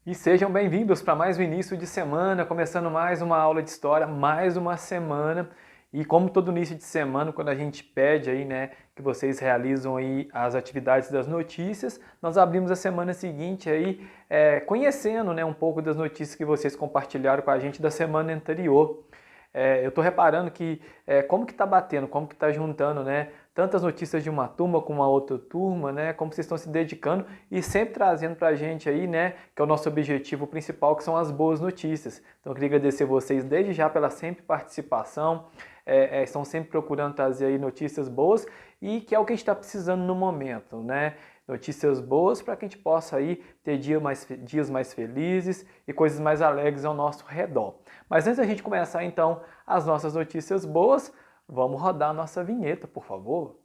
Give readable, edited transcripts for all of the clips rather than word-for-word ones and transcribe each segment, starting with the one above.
E sejam bem-vindos para mais um início de semana, começando mais uma aula de história, mais uma semana. E como todo início de semana, quando a gente pede aí, né, que vocês realizam aí as atividades das notícias, nós abrimos a semana seguinte aí conhecendo, né, um pouco das notícias que vocês compartilharam com a gente da semana anterior. Eu estou reparando que como que está batendo, como que está juntando, né, tantas notícias de uma turma com uma outra turma, né, como vocês estão se dedicando e sempre trazendo para a gente aí, né, que é o nosso objetivo principal, que são as boas notícias. Então eu queria agradecer vocês desde já pela sempre participação, estão sempre procurando trazer aí notícias boas e que é o que a gente está precisando no momento, né? Notícias boas para que a gente possa aí ter dias mais felizes e coisas mais alegres ao nosso redor. Mas antes da gente começar então as nossas notícias boas, vamos rodar a nossa vinheta, por favor.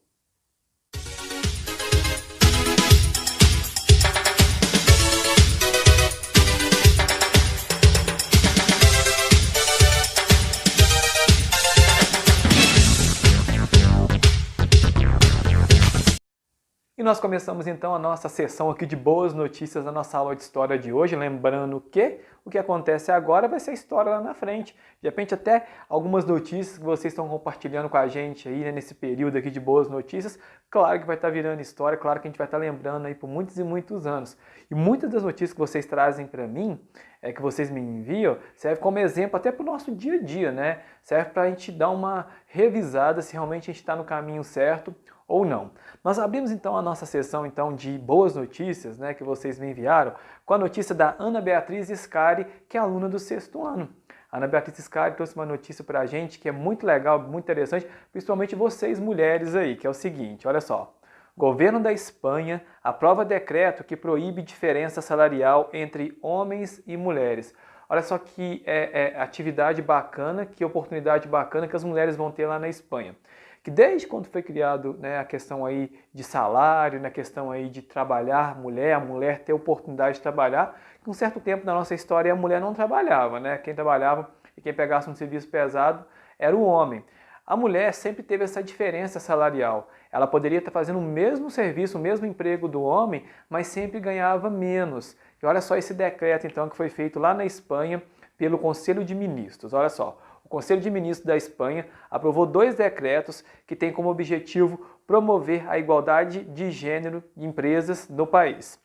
E nós começamos então a nossa sessão aqui de boas notícias da nossa aula de história de hoje, lembrando que o que acontece agora vai ser a história lá na frente. De repente até algumas notícias que vocês estão compartilhando com a gente aí, né, nesse período aqui de boas notícias, claro que vai estar virando história, claro que a gente vai estar lembrando aí por muitos e muitos anos. E muitas das notícias que vocês trazem para mim, que vocês me enviam, serve como exemplo até para o nosso dia a dia, né? Serve para a gente dar uma revisada se realmente a gente está no caminho certo ou não. Nós abrimos então a nossa sessão então de boas notícias, né, que vocês me enviaram, com a notícia da Ana Beatriz Scari, que é aluna do 6º ano. A Ana Beatriz Scari trouxe uma notícia para a gente que é muito legal, muito interessante, principalmente vocês mulheres aí, que é o seguinte, olha só. Governo da Espanha aprova decreto que proíbe diferença salarial entre homens e mulheres. Olha só que atividade bacana, que oportunidade bacana que as mulheres vão ter lá na Espanha. Que desde quando foi criado, né, a questão aí de salário, na questão aí de trabalhar a mulher ter oportunidade de trabalhar, que um certo tempo na nossa história a mulher não trabalhava, né? Quem trabalhava e quem pegasse um serviço pesado era o homem. A mulher sempre teve essa diferença salarial. Ela poderia estar fazendo o mesmo serviço, o mesmo emprego do homem, mas sempre ganhava menos. E olha só esse decreto então que foi feito lá na Espanha pelo Conselho de Ministros. Olha só. O Conselho de Ministros da Espanha aprovou 2 decretos que têm como objetivo promover a igualdade de gênero em empresas no país.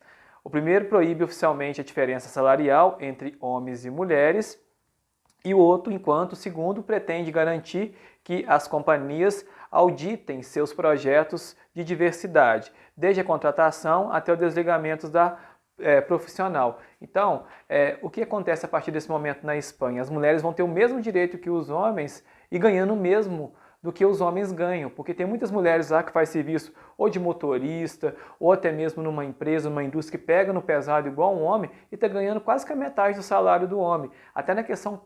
O primeiro proíbe oficialmente a diferença salarial entre homens e mulheres e o outro, enquanto o segundo, pretende garantir que as companhias auditem seus projetos de diversidade, desde a contratação até o desligamento da profissional. Então, o que acontece a partir desse momento na Espanha? As mulheres vão ter o mesmo direito que os homens e ganhando o mesmo do que os homens ganham, porque tem muitas mulheres lá que faz serviço ou de motorista, ou até mesmo numa empresa, numa indústria que pega no pesado igual um homem e está ganhando quase que a metade do salário do homem. Até na questão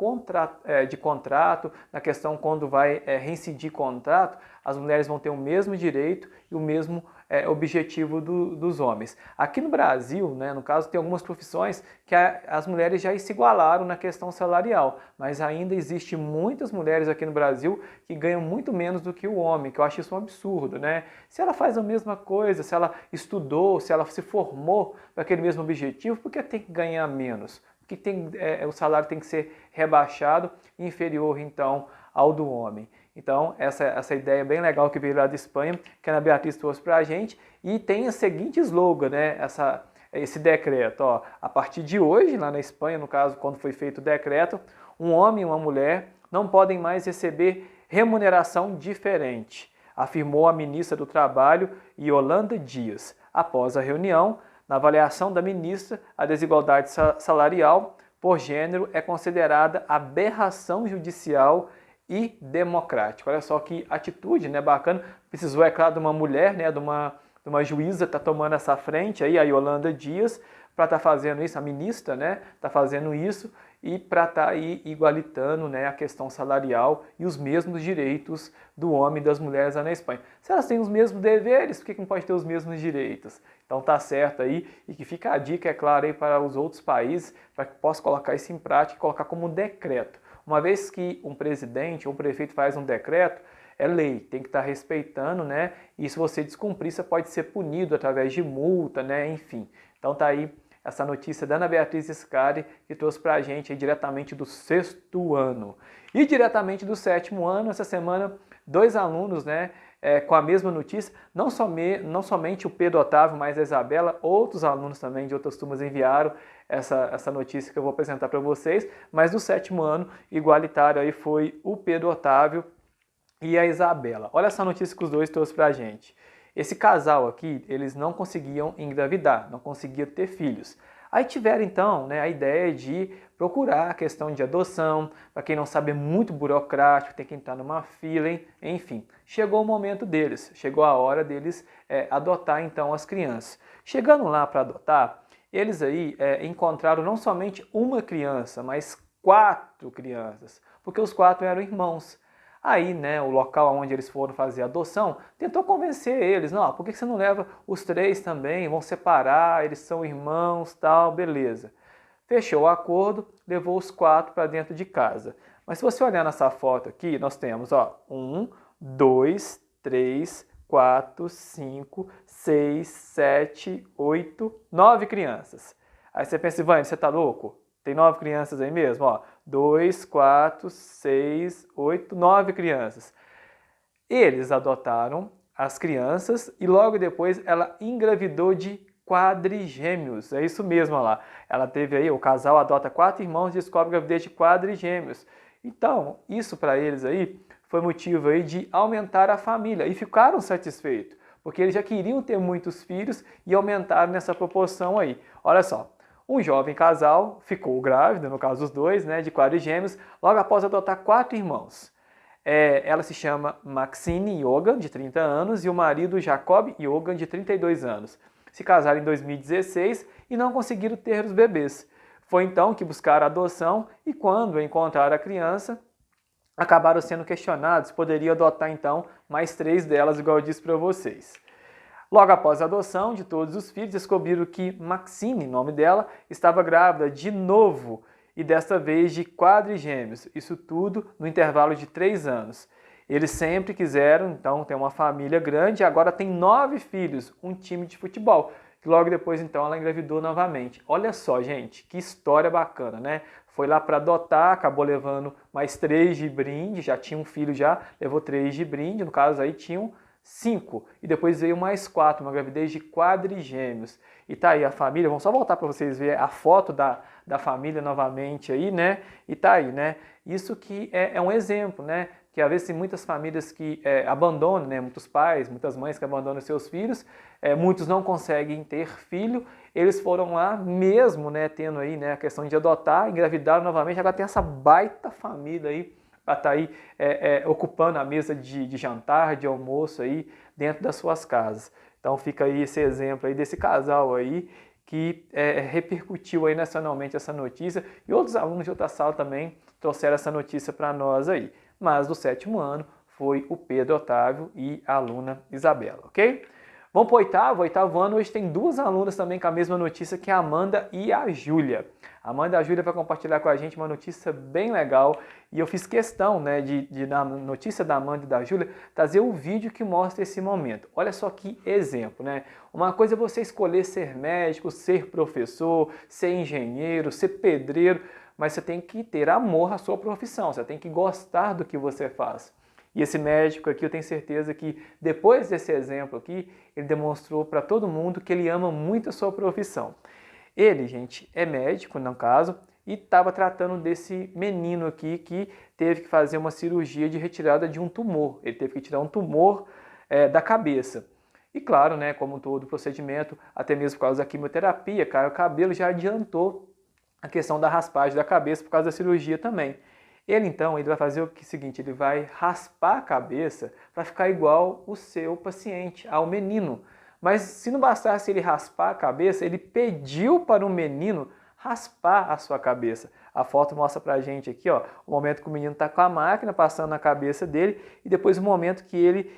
de contrato, na questão quando vai reincidir contrato, as mulheres vão ter o mesmo direito e o mesmo objetivo dos homens. Aqui no Brasil, né, no caso, tem algumas profissões que as mulheres já se igualaram na questão salarial, mas ainda existe muitas mulheres aqui no Brasil que ganham muito menos do que o homem, que eu acho isso um absurdo, né? Se ela faz a mesma coisa, se ela estudou, se ela se formou para aquele mesmo objetivo, por que tem que ganhar menos? Porque o salário tem que ser rebaixado, inferior então ao do homem. Então, essa ideia é bem legal que veio lá da Espanha, que a Ana Beatriz trouxe para a gente, e tem o seguinte slogan, né? Esse decreto, ó, a partir de hoje, lá na Espanha, no caso, quando foi feito o decreto, um homem e uma mulher não podem mais receber remuneração diferente, afirmou a ministra do Trabalho, Yolanda Dias. Após a reunião, na avaliação da ministra, a desigualdade salarial por gênero é considerada aberração judicial e democrático. Olha só que atitude, né, bacana. Precisou, é claro, de uma mulher, né, de uma juíza tá tomando essa frente aí, a Yolanda Dias, para estar fazendo isso, a ministra, né, tá fazendo isso e para estar aí igualitando, né, a questão salarial e os mesmos direitos do homem e das mulheres lá na Espanha. Se elas têm os mesmos deveres, por que não pode ter os mesmos direitos? Então tá certo aí e que fica a dica, é claro, aí para os outros países, para que possa colocar isso em prática e colocar como decreto. Uma vez que um presidente ou um prefeito faz um decreto, é lei, tem que estar respeitando, né? E se você descumprir, você pode ser punido através de multa, né? Enfim. Então tá aí essa notícia da Ana Beatriz Scari, que trouxe para a gente aí, diretamente do 6º ano. E diretamente do 7º ano, essa semana, 2 alunos, né, com a mesma notícia, não somente o Pedro Otávio, mas a Isabela, outros alunos também de outras turmas enviaram essa notícia que eu vou apresentar para vocês, mas do 7º ano, igualitário aí foi o Pedro Otávio e a Isabela. Olha essa notícia que os dois trouxeram para a gente. Esse casal aqui, eles não conseguiam engravidar, não conseguiam ter filhos. Aí tiveram então, né, a ideia de procurar a questão de adoção. Para quem não sabe, é muito burocrático, tem que entrar numa fila, enfim. Chegou o momento deles, chegou a hora deles adotar então as crianças. Chegando lá para adotar, eles aí encontraram não somente uma criança, mas 4 crianças, porque os 4 eram irmãos. Aí, né, o local onde eles foram fazer a adoção tentou convencer eles, não, por que você não leva os 3 também, vão separar, eles são irmãos, tal, beleza. Fechou o acordo, levou os 4 para dentro de casa. Mas se você olhar nessa foto aqui, nós temos, ó, 1, 2, 3, 4, 5, 6, 7, 8, 9 crianças. Aí você pensa, Ivane, você tá louco? Tem 9 crianças aí mesmo, ó. 2, 4, 6, 8, 9 crianças. Eles adotaram as crianças e logo depois ela engravidou de quadrigêmeos. É isso mesmo, olha lá. Ela teve aí, o casal adota 4 irmãos e descobre gravidez de quadrigêmeos. Então, isso para eles aí foi motivo aí de aumentar a família e ficaram satisfeitos, porque eles já queriam ter muitos filhos e aumentaram nessa proporção aí. Olha só. Um jovem casal ficou grávido, no caso os dois, né, de quadrigêmeos, logo após adotar 4 irmãos. Ela se chama Maxine Yogan, de 30 anos, e o marido Jacob Yogan, de 32 anos. Se casaram em 2016 e não conseguiram ter os bebês. Foi então que buscaram adoção e quando encontraram a criança, acabaram sendo questionados se poderiam adotar então mais 3 delas, igual eu disse para vocês. Logo após a adoção de todos os filhos, descobriram que Maxine, nome dela, estava grávida de novo e desta vez de quadrigêmeos. Isso tudo no intervalo de 3 anos. Eles sempre quiseram, então, ter uma família grande e agora tem 9 filhos, um time de futebol. Logo depois, então, ela engravidou novamente. Olha só, gente, que história bacana, né? Foi lá para adotar, acabou levando mais 3 de brinde, já tinha um filho já, levou 3 de brinde, no caso aí tinham 5, e depois veio mais 4, uma gravidez de quadrigêmeos. E tá aí a família, vamos só voltar para vocês verem a foto da família novamente aí, né? E tá aí, né? Isso que é um exemplo, né? Que às vezes tem muitas famílias que abandonam, né? Muitos pais, muitas mães que abandonam seus filhos, muitos não conseguem ter filho, eles foram lá mesmo, né? Tendo aí, né, a questão de adotar, engravidaram novamente, agora tem essa baita família aí, para estar aí ocupando a mesa de jantar, de almoço aí dentro das suas casas. Então fica aí esse exemplo aí desse casal aí que repercutiu aí nacionalmente essa notícia e outros alunos de outra sala também trouxeram essa notícia para nós aí. Mas do 7º ano foi o Pedro Otávio e a aluna Isabela, ok? Vamos para o 8º ano, hoje tem 2 alunas também com a mesma notícia, que é a Amanda e a Júlia. A Amanda e a Júlia vai compartilhar com a gente uma notícia bem legal e eu fiz questão, né, de na notícia da Amanda e da Júlia, trazer o vídeo que mostra esse momento. Olha só que exemplo, né? Uma coisa é você escolher ser médico, ser professor, ser engenheiro, ser pedreiro, mas você tem que ter amor à sua profissão, você tem que gostar do que você faz. E esse médico aqui, eu tenho certeza que depois desse exemplo aqui, ele demonstrou para todo mundo que ele ama muito a sua profissão. Ele, gente, é médico, no caso, e estava tratando desse menino aqui que teve que fazer uma cirurgia de retirada de um tumor. Ele teve que tirar um tumor da cabeça. E claro, né, como todo procedimento, até mesmo por causa da quimioterapia, caiu o cabelo, já adiantou a questão da raspagem da cabeça por causa da cirurgia também. Ele vai fazer o seguinte, ele vai raspar a cabeça para ficar igual o seu paciente, ao menino. Mas se não bastasse ele raspar a cabeça, ele pediu para o menino raspar a sua cabeça. A foto mostra pra gente aqui, ó, o momento que o menino está com a máquina passando na cabeça dele e depois o momento que ele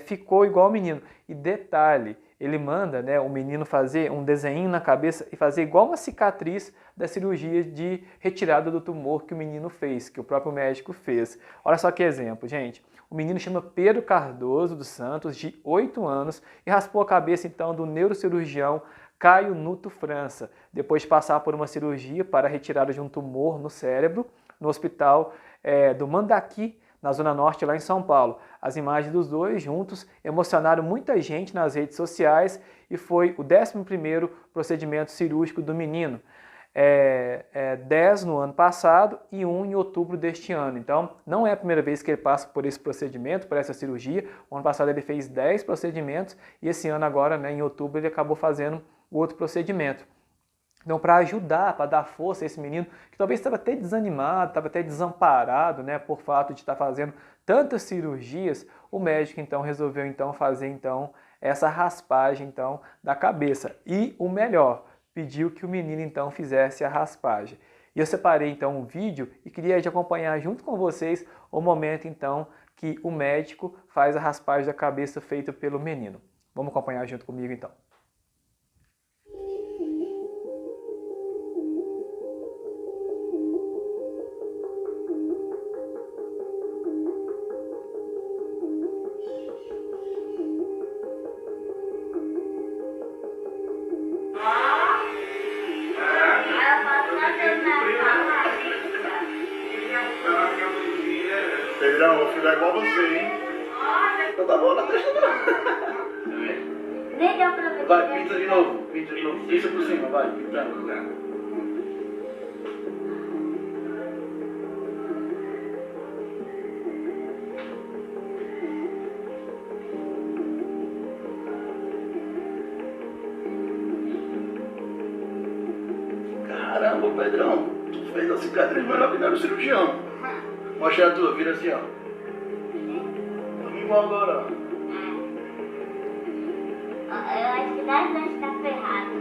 ficou igual ao menino. E detalhe, ele manda, né, o menino fazer um desenho na cabeça e fazer igual uma cicatriz da cirurgia de retirada do tumor que o menino fez, que o próprio médico fez. Olha só que exemplo, gente. O menino chama Pedro Cardoso dos Santos, de 8 anos, e raspou a cabeça então do neurocirurgião Caio Nuto França, depois de passar por uma cirurgia para a retirada de um tumor no cérebro, no hospital do Mandaki, na Zona Norte, lá em São Paulo. As imagens dos dois juntos emocionaram muita gente nas redes sociais e foi o 11º procedimento cirúrgico do menino. 10 no ano passado e 1 em outubro deste ano. Então, não é a primeira vez que ele passa por esse procedimento, por essa cirurgia. O ano passado ele fez 10 procedimentos e esse ano agora, né, em outubro, ele acabou fazendo o outro procedimento. Então, para ajudar, para dar força a esse menino, que talvez estava até desanimado, estava até desamparado, né, por fato de estar fazendo tantas cirurgias, o médico então resolveu então fazer então essa raspagem então da cabeça. E o melhor, pediu que o menino então fizesse a raspagem. E eu separei então um vídeo e queria acompanhar junto com vocês o momento então que o médico faz a raspagem da cabeça feita pelo menino. Vamos acompanhar junto comigo então. Pedrão, vou ficar igual você, hein? Então tá bom, não deixa não. Nem deu pra ver. Vai, pinta de novo, Pinta por cima, vai, pintando. Caramba, Pedrão, tu fez a cicatriz melhor que o cirurgião. Mostra a tua, vira assim, ó. Vamos igual agora, ó. Eu acho que 10 anos tá ferrado.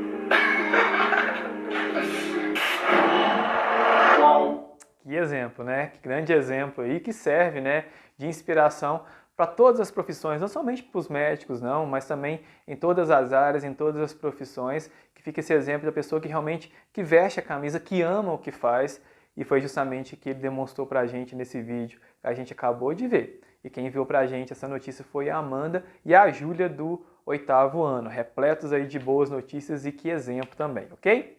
Que exemplo, né? Que grande exemplo aí que serve, né, de inspiração para todas as profissões, não somente para os médicos, não, mas também em todas as áreas, em todas as profissões, que fica esse exemplo da pessoa que realmente que veste a camisa, que ama o que faz. E foi justamente o que ele demonstrou para a gente nesse vídeo que a gente acabou de ver. E quem enviou para a gente essa notícia foi a Amanda e a Júlia do 8º ano, repletos aí de boas notícias e que exemplo também, ok?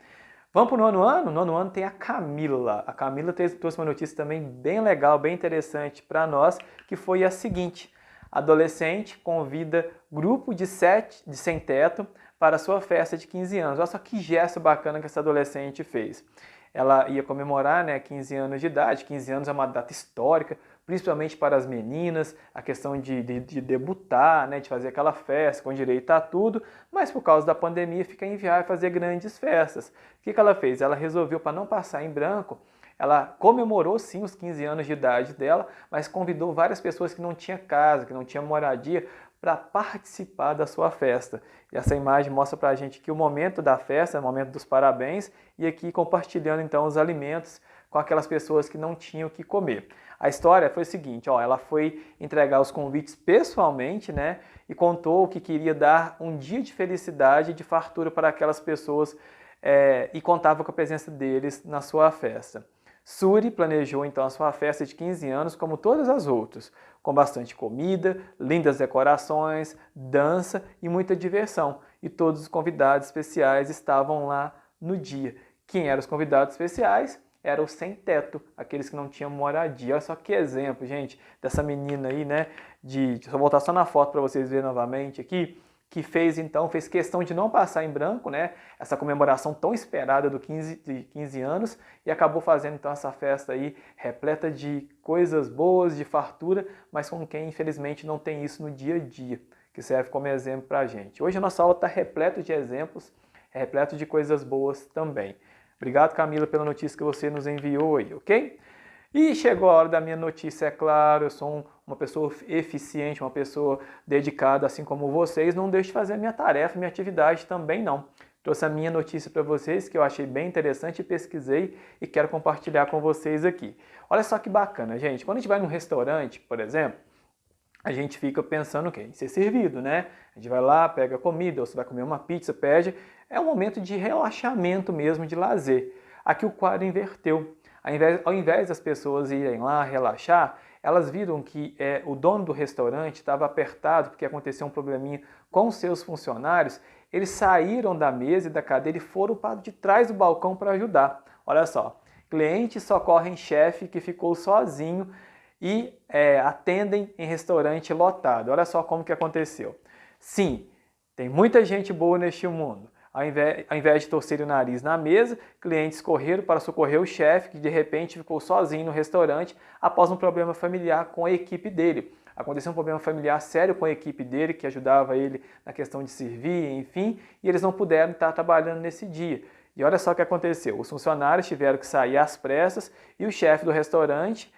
Vamos para o 9º ano? No 9º ano tem a Camila. A Camila trouxe uma notícia também bem legal, bem interessante para nós, que foi a seguinte: adolescente convida grupo de sem teto para sua festa de 15 anos. Olha só que gesto bacana que essa adolescente fez. Ela ia comemorar, né, 15 anos de idade. 15 anos é uma data histórica, principalmente para as meninas, a questão de debutar, né, de fazer aquela festa com direito a tudo, mas por causa da pandemia fica inviável fazer grandes festas. O que ela fez? Ela resolveu, para não passar em branco, ela comemorou sim os 15 anos de idade dela, mas convidou várias pessoas que não tinham casa, que não tinham moradia, para participar da sua festa. E essa imagem mostra para a gente que o momento da festa, o momento dos parabéns, e aqui compartilhando então os alimentos com aquelas pessoas que não tinham o que comer. A história foi o seguinte, ó, ela foi entregar os convites pessoalmente, né, e contou que queria dar um dia de felicidade e de fartura para aquelas pessoas e contava com a presença deles na sua festa. Suri planejou então a sua festa de 15 anos como todas as outras, com bastante comida, lindas decorações, dança e muita diversão. E todos os convidados especiais estavam lá no dia. Quem eram os convidados especiais? Eram os sem teto, aqueles que não tinham moradia. Olha só que exemplo, gente, dessa menina aí, né? Deixa eu voltar só na foto para vocês verem novamente aqui. Que fez questão de não passar em branco, né, essa comemoração tão esperada de 15 anos e acabou fazendo então essa festa aí repleta de coisas boas, de fartura, mas com quem infelizmente não tem isso no dia a dia, que serve como exemplo para a gente. Hoje a nossa aula está repleto de exemplos, repleto de coisas boas também. Obrigado, Camila, pela notícia que você nos enviou aí, ok? E chegou a hora da minha notícia, é claro, eu sou uma pessoa eficiente, uma pessoa dedicada, assim como vocês, não deixo de fazer a minha tarefa, minha atividade também não. Trouxe a minha notícia para vocês, que eu achei bem interessante, pesquisei e quero compartilhar com vocês aqui. Olha só que bacana, gente, quando a gente vai num restaurante, por exemplo, a gente fica pensando o quê? Em ser servido, né? A gente vai lá, pega comida, ou você vai comer uma pizza, pede, é um momento de relaxamento mesmo, de lazer. Aqui o quadro inverteu. Ao invés das pessoas irem lá relaxar, elas viram que o dono do restaurante estava apertado porque aconteceu um probleminha com seus funcionários. Eles saíram da mesa e da cadeira e foram para de trás do balcão para ajudar. Olha só, clientes socorrem chefe que ficou sozinho e atendem em restaurante lotado. Olha só como que aconteceu. Sim, tem muita gente boa neste mundo. Ao invés de torcer o nariz na mesa, clientes correram para socorrer o chefe, que de repente ficou sozinho no restaurante após um problema familiar com a equipe dele. Aconteceu um problema familiar sério com a equipe dele, que ajudava ele na questão de servir, enfim, e eles não puderam estar trabalhando nesse dia. E olha só o que aconteceu. Os funcionários tiveram que sair às pressas e o chefe do restaurante,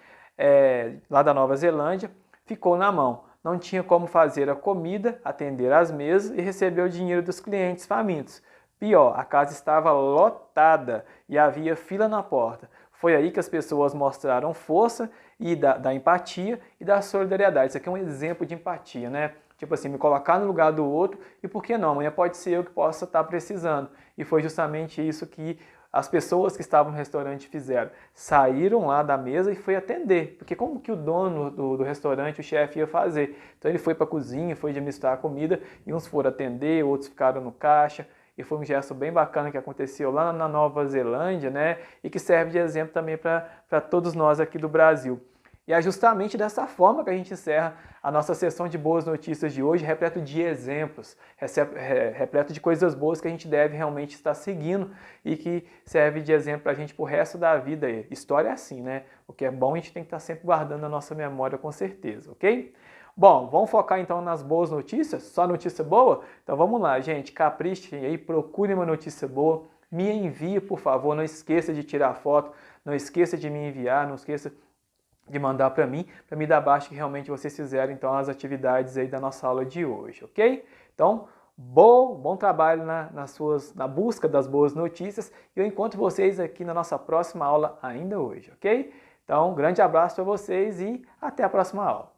lá da Nova Zelândia, ficou na mão. Não tinha como fazer a comida, atender às mesas e receber o dinheiro dos clientes famintos. Pior, a casa estava lotada e havia fila na porta. Foi aí que as pessoas mostraram força e da empatia e da solidariedade. Isso aqui é um exemplo de empatia, né? Tipo assim, me colocar no lugar do outro e por que não? Amanhã pode ser eu que possa estar precisando. E foi justamente isso que as pessoas que estavam no restaurante fizeram. Saíram lá da mesa e foi atender. Porque como que o dono do restaurante, o chefe, ia fazer? Então ele foi para a cozinha, foi administrar a comida e uns foram atender, outros ficaram no caixa. E foi um gesto bem bacana que aconteceu lá na Nova Zelândia, né? E que serve de exemplo também para todos nós aqui do Brasil. E é justamente dessa forma que a gente encerra a nossa sessão de boas notícias de hoje, repleto de exemplos, repleto de coisas boas que a gente deve realmente estar seguindo e que serve de exemplo para a gente pro resto da vida. História é assim, né? O que é bom a gente tem que estar sempre guardando na nossa memória com certeza, ok? Bom, vamos focar então nas boas notícias? Só notícia boa? Então vamos lá, gente, caprichem aí, procurem uma notícia boa, me envie, por favor, não esqueça de tirar foto, não esqueça de me enviar, não esqueça de mandar para mim dar baixo que realmente vocês fizeram então as atividades aí da nossa aula de hoje, ok? Então, bom trabalho na busca das boas notícias e eu encontro vocês aqui na nossa próxima aula ainda hoje, ok? Então, um grande abraço para vocês e até a próxima aula.